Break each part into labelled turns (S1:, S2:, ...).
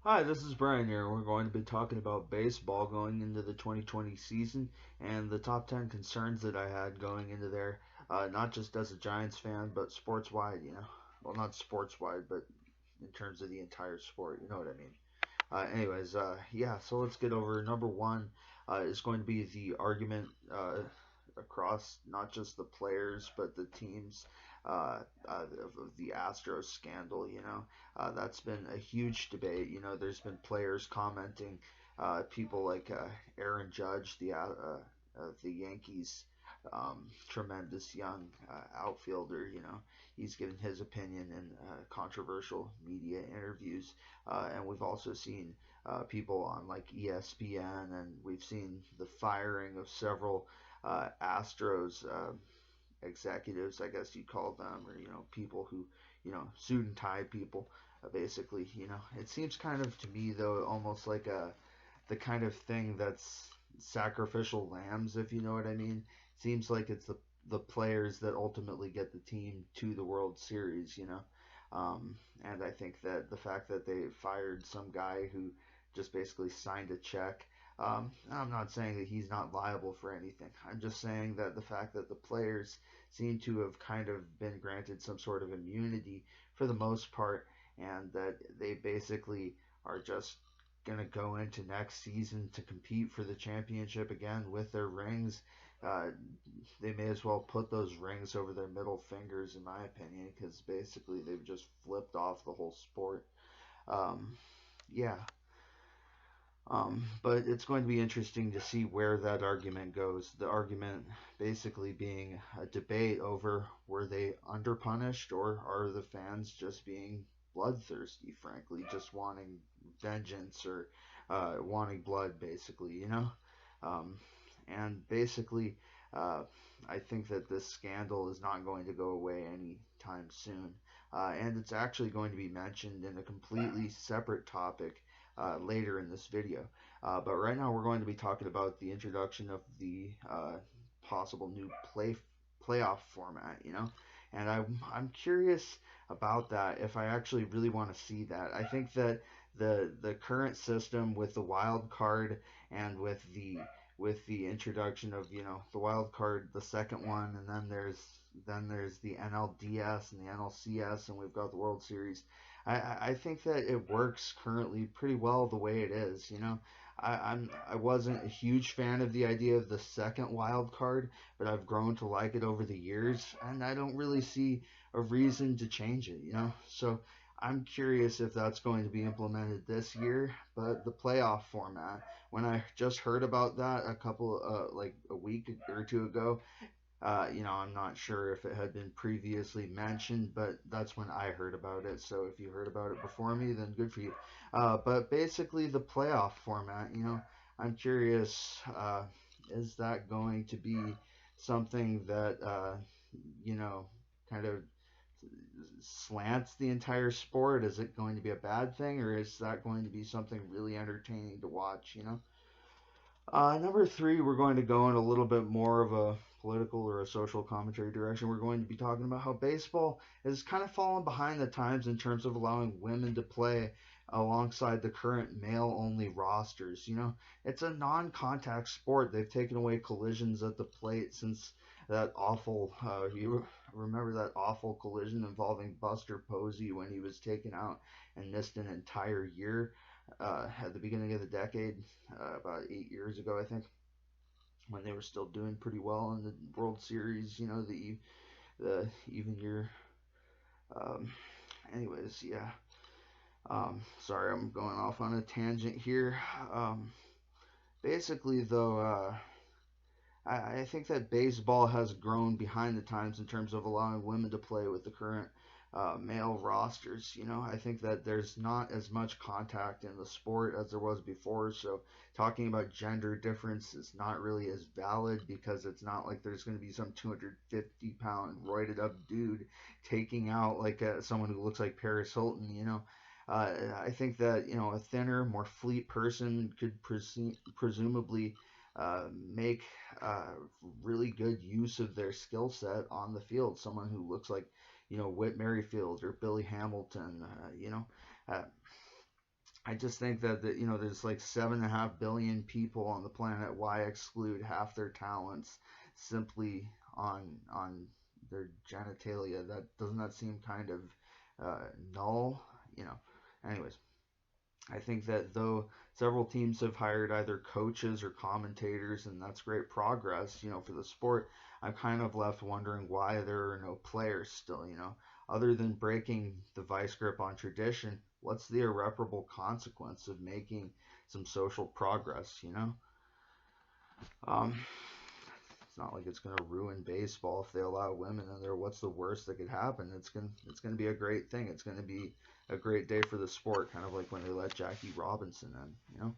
S1: Hi, this is Brian here. We're going to be talking about baseball going into the 2020 season and the top 10 concerns that I had going into there, not just as a Giants fan, but sports wide. Well, not sports wide, but in terms of the entire sport, you know what I mean. Yeah, so let's get over number one is going to be the argument across not just the players but the teams of the Astros scandal. That's been a huge debate. There's been players commenting, people like Aaron Judge, the Yankees. Tremendous young outfielder. He's given his opinion in controversial media interviews, and we've also seen people on like ESPN, and we've seen the firing of several Astros executives, I guess you'd call them, or people who suit and tie people. Basically, it seems kind of to me though almost like the kind of thing that's sacrificial lambs, if you know what I mean. Seems like it's the players that ultimately get the team to the World Series. And I think that the fact that they fired some guy who just basically signed a check, I'm not saying that he's not liable for anything. I'm just saying that the fact that the players seem to have kind of been granted some sort of immunity for the most part, and that they basically are just going to go into next season to compete for the championship again with their rings. Uh, they may as well put those rings over their middle fingers, in my opinion, because basically they've just flipped off the whole sport. Um, yeah, but it's going to be interesting to see where that argument goes. The argument basically being a debate over were they underpunished or are the fans just being bloodthirsty, frankly, just wanting vengeance or wanting blood, basically. Um, and basically, uh, I think that this scandal is not going to go away anytime soon. And it's actually going to be mentioned in a completely separate topic later in this video. But right now we're going to be talking about the introduction of the possible new playoff format. And I'm curious about that if I actually really want to see that. I think that the current system with the wild card and with the introduction of the wild card, the second one, and then there's the NLDS and the NLCS, and we've got the World Series. I think that it works currently pretty well the way it is. I wasn't a huge fan of the idea of the second wild card, but I've grown to like it over the years, and I don't really see a reason to change it. So I'm curious if that's going to be implemented this year. But the playoff format, when I just heard about that a couple like a week or two ago, I'm not sure if it had been previously mentioned, but that's when I heard about it. So if you heard about it before me, then good for you. But basically, the playoff format, I'm curious, is that going to be something that, you know, kind of slants the entire sport? Is it going to be a bad thing, or is that going to be something really entertaining to watch? Number three, we're going to go in a little bit more of a political or a social commentary direction. We're going to be talking about how baseball is kind of falling behind the times in terms of allowing women to play alongside the current male only rosters. It's a non contact sport. They've taken away collisions at the plate since that awful, you remember that awful collision involving Buster Posey when he was taken out and missed an entire year at the beginning of the decade, about 8 years ago, I think, when they were still doing pretty well in the World Series. The even year. Um, anyways, yeah. Sorry, I'm going off on a tangent here. Basically, though, I think that baseball has grown behind the times in terms of allowing women to play with the current male rosters. I think that there's not as much contact in the sport as there was before. So talking about gender difference is not really as valid because it's not like there's going to be some 250-pound roided up dude taking out like someone who looks like Paris Hilton. I think that a thinner, more fleet person could presumably make really good use of their skill set on the field. Someone who looks like Whit Merrifield or Billy Hamilton. Uh, I just think that, there's like 7.5 billion people on the planet. Why exclude half their talents simply on their genitalia? Doesn't that seem kind of null? You know. Anyways, I think that though several teams have hired either coaches or commentators, and that's great progress, for the sport, I'm kind of left wondering why there are no players still, Other than breaking the vice grip on tradition, what's the irreparable consequence of making some social progress? Um, it's not like it's going to ruin baseball if they allow women in there. What's the worst that could happen? It's going to be a great thing. It's going to be a great day for the sport, kind of like when they let Jackie Robinson in.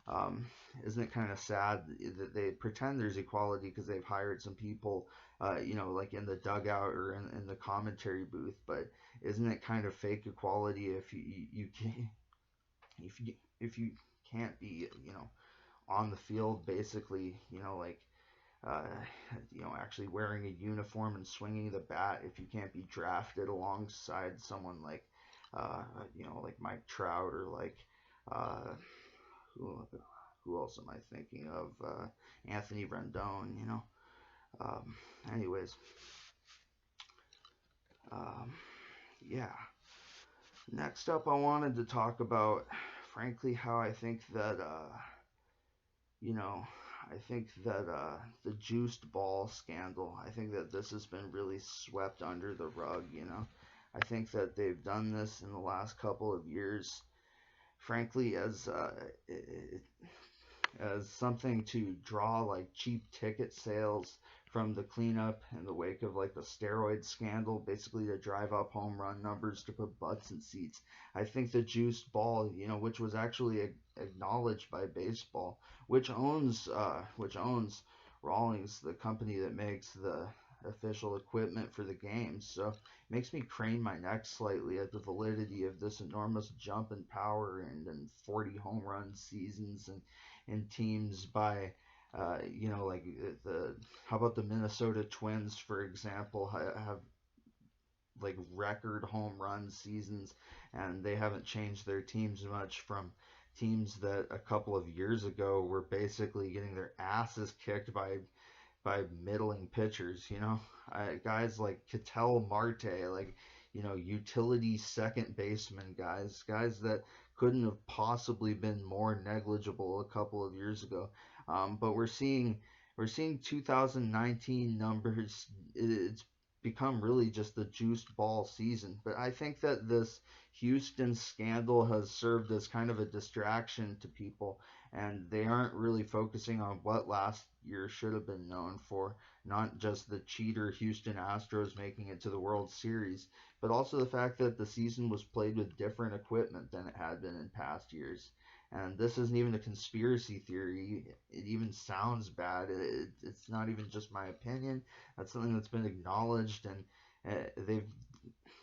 S1: Um, isn't it kind of sad that they pretend there's equality because they've hired some people, like in the dugout or in the commentary booth? But isn't it kind of fake equality if you can if you can't be on the field basically like uh, actually wearing a uniform and swinging the bat if you can't be drafted alongside someone like, like Mike Trout or like, uh, who, who else am I thinking of? Anthony Rendon. Um, anyways, um, yeah. Next up, I wanted to talk about, frankly, how I think that, you know, I think that the juiced ball scandal, I think that this has been really swept under the rug. I think that they've done this in the last couple of years, frankly, as something to draw like cheap ticket sales from the cleanup in the wake of like the steroid scandal, basically to drive up home run numbers to put butts in seats. I think the juiced ball, which was actually acknowledged by baseball, which owns Rawlings, the company that makes the official equipment for the games. So it makes me crane my neck slightly at the validity of this enormous jump in power and 40 home run seasons and teams by like the how about the Minnesota Twins, for example, have like record home run seasons, and they haven't changed their teams much from teams that a couple of years ago were basically getting their asses kicked by middling pitchers. Guys like Ketel Marte, like utility second baseman guys that couldn't have possibly been more negligible a couple of years ago. But we're seeing 2019 numbers. It's become really just the juiced ball season. But I think that this Houston scandal has served as kind of a distraction to people, and they aren't really focusing on what last year should have been known for, not just the cheater Houston Astros making it to the World Series, but also the fact that the season was played with different equipment than it had been in past years. And this isn't even a conspiracy theory. It even sounds bad. It's not even just my opinion. That's something that's been acknowledged, and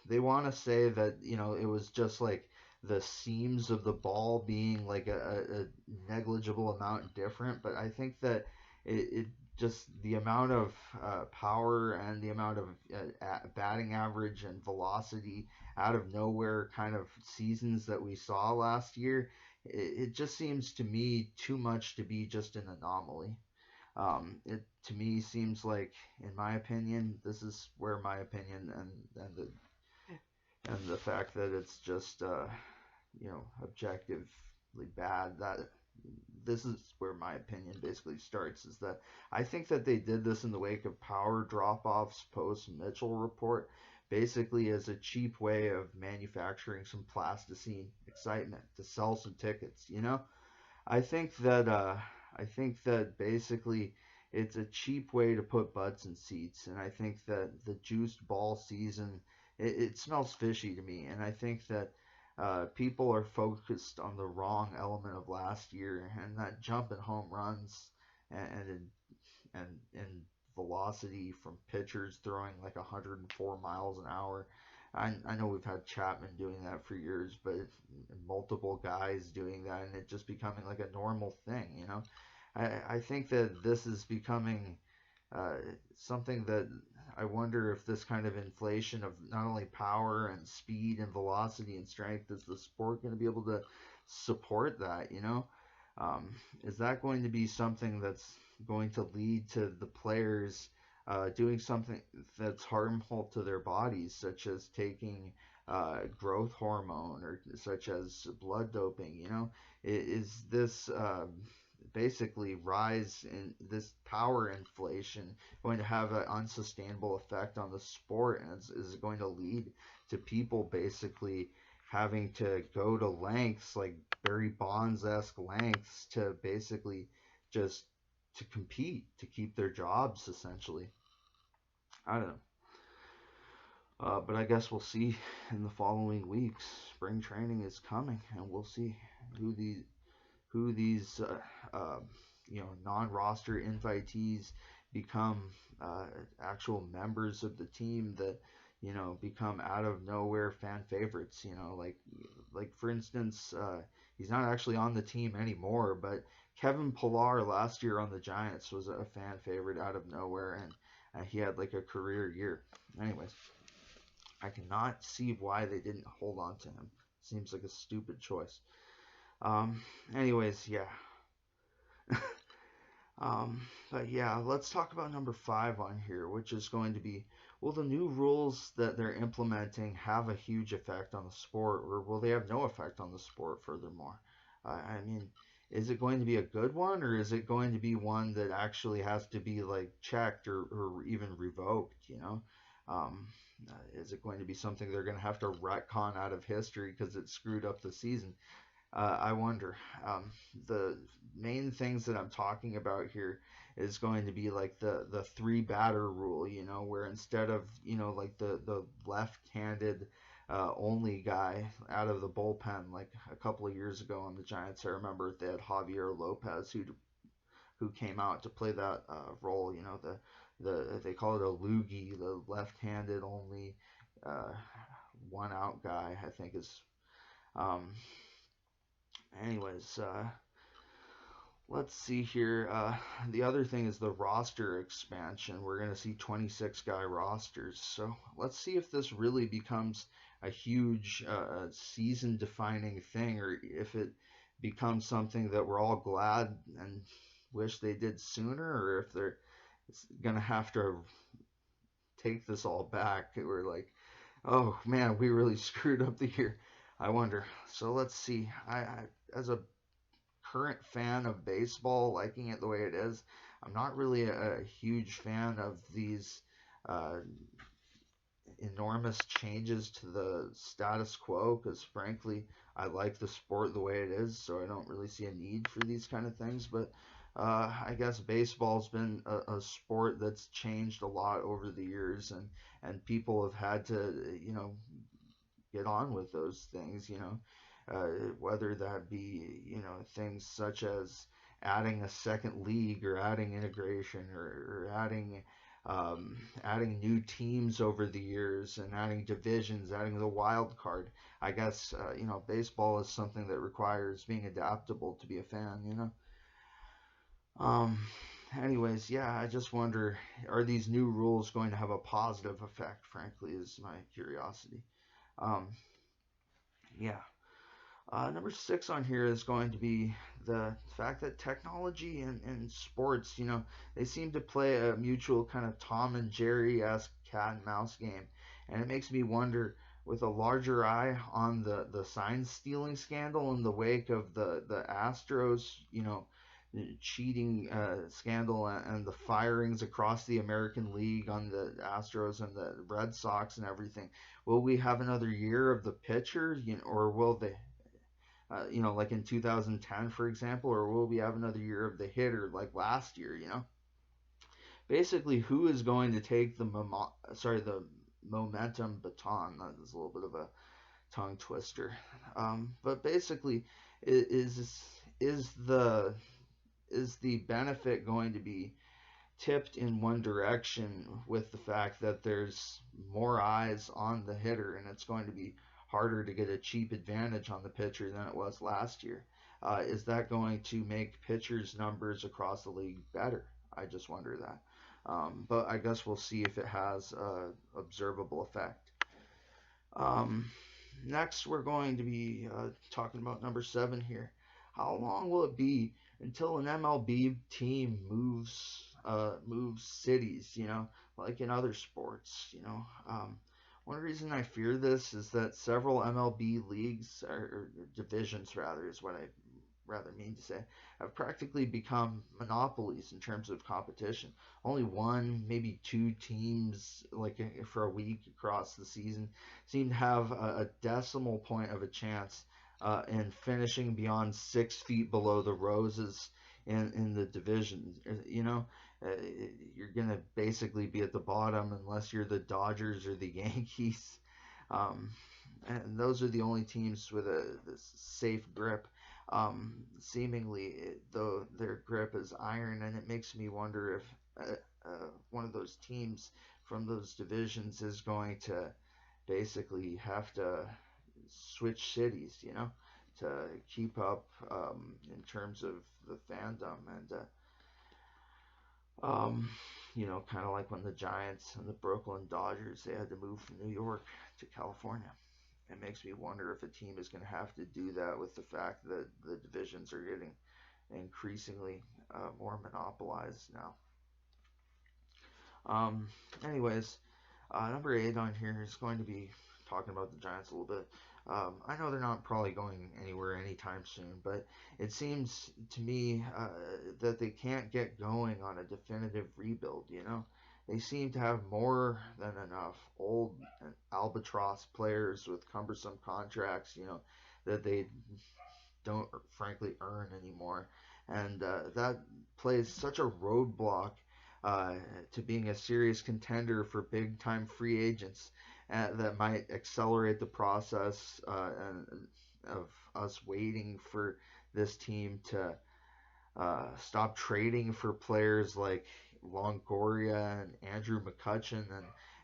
S1: they want to say that it was just like the seams of the ball being like a negligible amount different, but I think that it just the amount of power and the amount of batting average and velocity out of nowhere kind of seasons that we saw last year, it just seems to me too much to be just an anomaly. It to me seems like, in my opinion, this is where my opinion and the fact that it's just objectively bad, that this is where my opinion basically starts, is that I think that they did this in the wake of power drop-offs post Mitchell report, basically as a cheap way of manufacturing some plasticine excitement to sell some tickets. I think that basically it's a cheap way to put butts in seats, and I think that the juiced ball season, it smells fishy to me, and I think that people are focused on the wrong element of last year, and that jump in home runs and and velocity from pitchers throwing like 104 miles an hour. I know we've had Chapman doing that for years, but multiple guys doing that, and it just becoming like a normal thing. I think that this is becoming uh, something that I wonder if this kind of inflation of not only power and speed and velocity and strength, is the sport going to be able to support that? Is that going to be something that's going to lead to the players doing something that's harmful to their bodies, such as taking growth hormone or such as blood doping? Is this basically rise in this power inflation going to have an unsustainable effect on the sport, and is it going to lead to people basically having to go to lengths like Barry Bonds-esque lengths to basically just to compete to keep their jobs essentially? I don't know. But I guess we'll see in the following weeks. Spring training is coming, and we'll see who these non-roster invitees become actual members of the team that become out of nowhere fan favorites. Like for instance, he's not actually on the team anymore, but Kevin Pillar last year on the Giants was a fan favorite out of nowhere, and he had like a career year. Anyways, I cannot see why they didn't hold on to him. Seems like a stupid choice. Anyways, yeah. But yeah, let's talk about number 5 on here, which is going to be, will the new rules that they're implementing have a huge effect on the sport, or will they have no effect on the sport furthermore? I mean, is it going to be a good one, or is it going to be one that actually has to be like checked or even revoked? Is it going to be something they're going to have to retcon out of history because it screwed up the season? I wonder. The main things that I'm talking about here is going to be like the 3 batter rule, where instead of like the left-handed only guy out of the bullpen, like a couple of years ago on the Giants, I remember they had Javier Lopez who came out to play that role. They call it a loogie, the left-handed only uh, one-out guy, I think is. Um, Anyways, let's see here. The other thing is the roster expansion. We're going to see 26 guy rosters. So let's see if this really becomes a huge season defining thing, or if it becomes something that we're all glad and wish they did sooner, or if they're going to have to take this all back. We're like, oh man, we really screwed up the year. I wonder. So let's see. I as a current fan of baseball, liking it the way it is, I'm not really a huge fan of these uh, enormous changes to the status quo, because frankly, I like the sport the way it is, so I don't really see a need for these kind of things. But I guess baseball's been a sport that's changed a lot over the years, and people have had to, get on with those things, whether that be, things such as adding a second league, or adding integration, or adding new teams over the years, and adding divisions, adding the wild card. I guess, baseball is something that requires being adaptable to be a fan. Um, Anyways, yeah, I just wonder, are these new rules going to have a positive effect, frankly, is my curiosity. Um, yeah. Number 6 on here is going to be the fact that technology and sports, they seem to play a mutual kind of Tom and Jerry esque cat and mouse game. And it makes me wonder, with a larger eye on the sign stealing scandal in the wake of the Astros, cheating scandal, and the firings across the American League on the Astros and the Red Sox and everything. Will we have another year of the pitcher, or will they, like in 2010, for example, or will we have another year of the hitter like last year? Basically, who is going to take the momentum baton? That is a little bit of a tongue twister. But basically, is the is the benefit going to be tipped in one direction, with the fact that there's more eyes on the hitter, and it's going to be harder to get a cheap advantage on the pitcher than it was last year? Is that going to make pitchers' numbers across the league better? I just wonder that. But I guess we'll see if it has a observable effect. Um, Next, we're going to be talking about number 7 here. How long will it be until an MLB team moves cities? Like in other sports. One reason I fear this is that several MLB leagues or divisions, rather, is what I rather mean to say, have practically become monopolies in terms of competition. Only one, maybe two teams, like for a week across the season, seem to have a decimal point of a chance in finishing beyond 6 feet below the roses in the division. Uh, you're gonna basically be at the bottom unless you're the Dodgers or the Yankees. Um, and those are the only teams with a this safe grip. Seemingly, though, their grip is iron, and it makes me wonder if one of those teams from those divisions is going to basically have to switch cities, to keep up in terms of the fandom and kind of like when the Giants and the Brooklyn Dodgers they had to move from New York to California. It makes me wonder if a team is going to have to do that with the fact that the divisions are getting increasingly more monopolized now. Um, Anyways, number 8 on here is going to be talking about the Giants a little bit. I know they're not probably going anywhere anytime soon, but it seems to me that they can't get going on a definitive rebuild. They seem to have more than enough old albatross players with cumbersome contracts. That they don't frankly earn anymore, and that plays such a roadblock uh, to being a serious contender for big time free agents that might accelerate the process of us waiting for this team to stop trading for players like Longoria and Andrew McCutcheon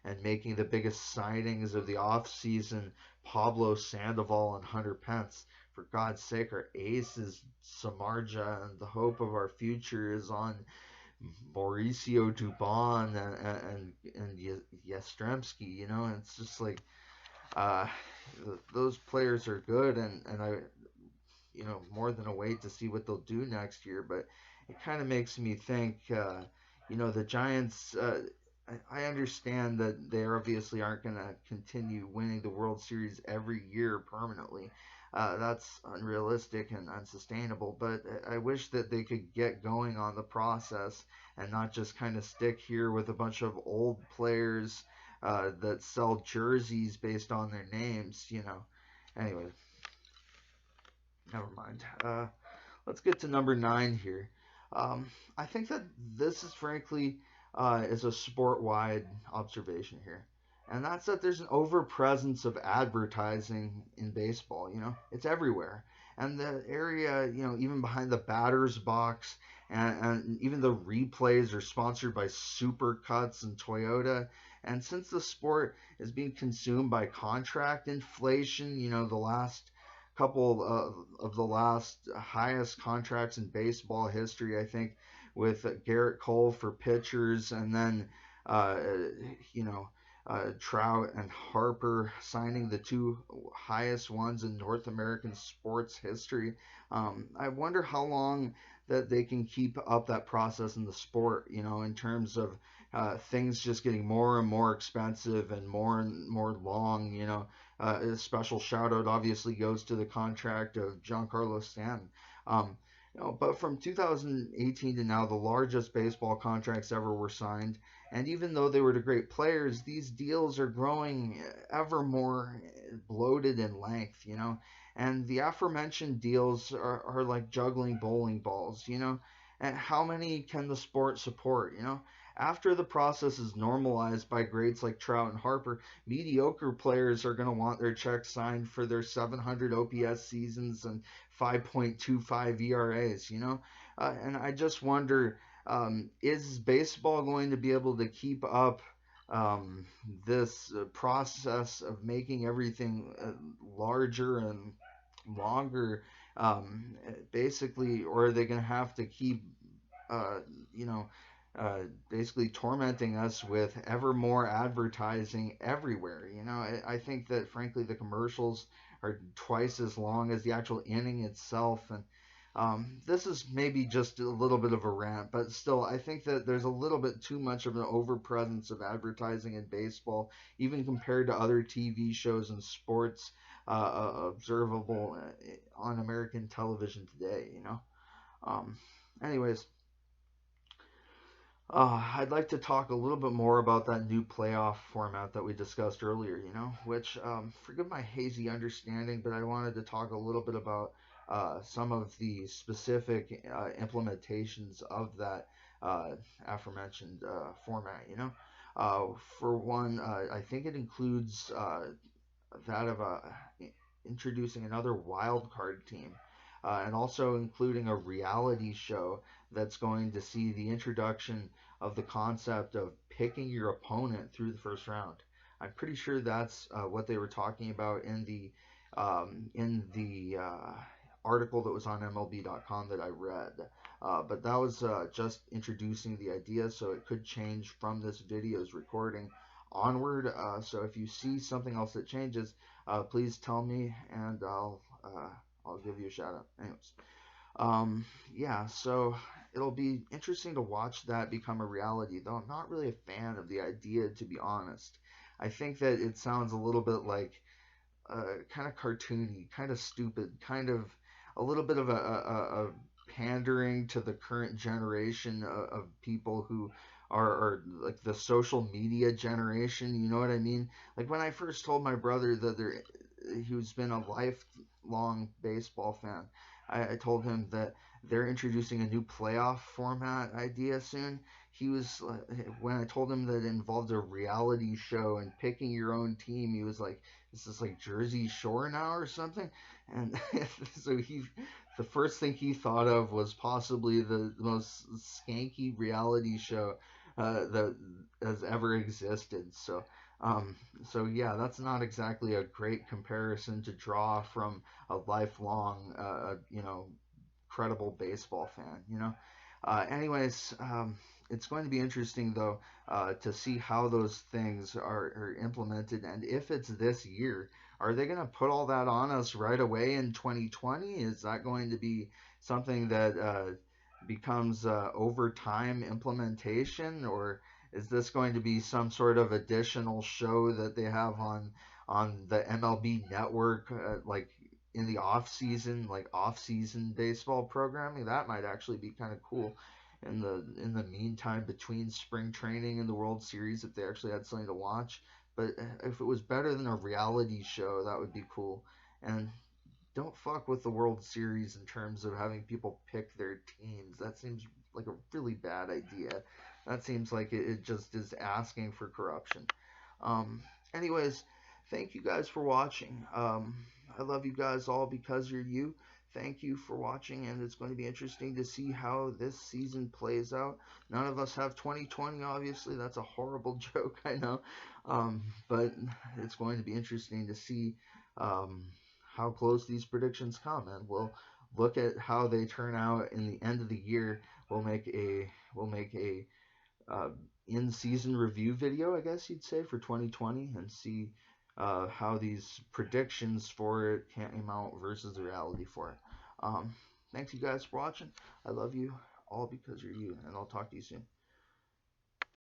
S1: and making the biggest signings of the offseason, Pablo Sandoval and Hunter Pence. For God's sake, our ace is Samardzija, and the hope of our future is on Mauricio Dubon and Yastrzemski. And it's just like uh, those players are good, and I more than a wait to see what they'll do next year. But it kind of makes me think, the Giants. I understand that they obviously aren't going to continue winning the World Series every year permanently. That's unrealistic and unsustainable. But I wish that they could get going on the process and not just kind of stick here with a bunch of old players that sell jerseys based on their names. Anyway, never mind. Let's get to number 9 here. I think that this is frankly is a sport-wide observation here, and that's that there's an overpresence of advertising in baseball. It's everywhere, and the area, even behind the batter's box, and even the replays are sponsored by Supercuts and Toyota. And since the sport is being consumed by contract inflation, the last couple of the last highest contracts in baseball history, I think, with Garrett Cole for pitchers, and then uh, you know Trout and Harper signing the two highest ones in North American sports history. I wonder how long that they can keep up that process in the sport. In terms of things just getting more and more expensive and more long. A special shout out obviously goes to the contract of Giancarlo Stanton. Um, but from 2018 to now, the largest baseball contracts ever were signed. And even though they were to great players, these deals are growing ever more bloated in length. And the aforementioned deals are like juggling bowling balls. And how many can the sport support? After the process is normalized by greats like Trout and Harper, mediocre players are going to want their checks signed for their 700 OPS seasons and 5.25 ERAs. And I just wonder, is baseball going to be able to keep up this process of making everything larger and longer, basically, or are they going to have to keep, uh, you know, uh, basically tormenting us with ever more advertising everywhere. I think that frankly the commercials are twice as long as the actual inning itself, and this is maybe just a little bit of a rant, but still, I think that there's a little bit too much of an overpresence of advertising in baseball, even compared to other TV shows and sports observable on American television today. Um, anyways, I'd like to talk a little bit more about that new playoff format that we discussed earlier, which, forgive my hazy understanding, but I wanted to talk a little bit about some of the specific implementations of that uh, aforementioned format. For one, I think it includes that of introducing another wild card team, and also including a reality show that's going to see the introduction of the concept of picking your opponent through the first round. I'm pretty sure that's what they were talking about in the article that was on MLB.com that I read. But that was just introducing the idea, so it could change from this video's recording onward. So if you see something else that changes, please tell me, and I'll give you a shout out. Anyways, yeah. So it'll be interesting to watch that become a reality. Though I'm not really a fan of the idea, to be honest. I think that it sounds a little bit like kind of cartoony, kind of stupid, kind of a little bit of a pandering to the current generation of people who are like the social media generation. You know what I mean? Like when I first told my brother that who's been a lifelong baseball fan, I told him that they're introducing a new playoff format idea soon. He was when I told him that it involved a reality show and picking your own team, he was like, "Is this like Jersey Shore now or something?" And so the first thing he thought of was possibly the most skanky reality show that has ever existed. Um, so yeah, that's not exactly a great comparison to draw from a lifelong, credible baseball fan. Anyways, it's going to be interesting though to see how those things are implemented, and if it's this year, are they going to put all that on us right away in 2020? Is that going to be something that becomes over time implementation, or is this going to be some sort of additional show that they have on the MLB network, like in the off season, like off season baseball programming? That might actually be kind of cool in the meantime between spring training and the World Series, if they actually had something to watch. But if it was better than a reality show, that would be cool. And don't fuck with the World Series in terms of having people pick their teams. That seems like a really bad idea. That seems like it just is asking for corruption. Um, anyways, thank you guys for watching. I love you guys all because you're you. Thank you for watching, and it's going to be interesting to see how this season plays out. None of us have 2020, obviously. That's a horrible joke, I know. But it's going to be interesting to see um, how close these predictions come, and we'll look at how they turn out in the end of the year. We'll make a uh, in-season review video, I guess you'd say, for 2020, and see how these predictions for it came out versus the reality for it. Thanks you guys for watching. I love you all because you're you, and I'll talk to you soon.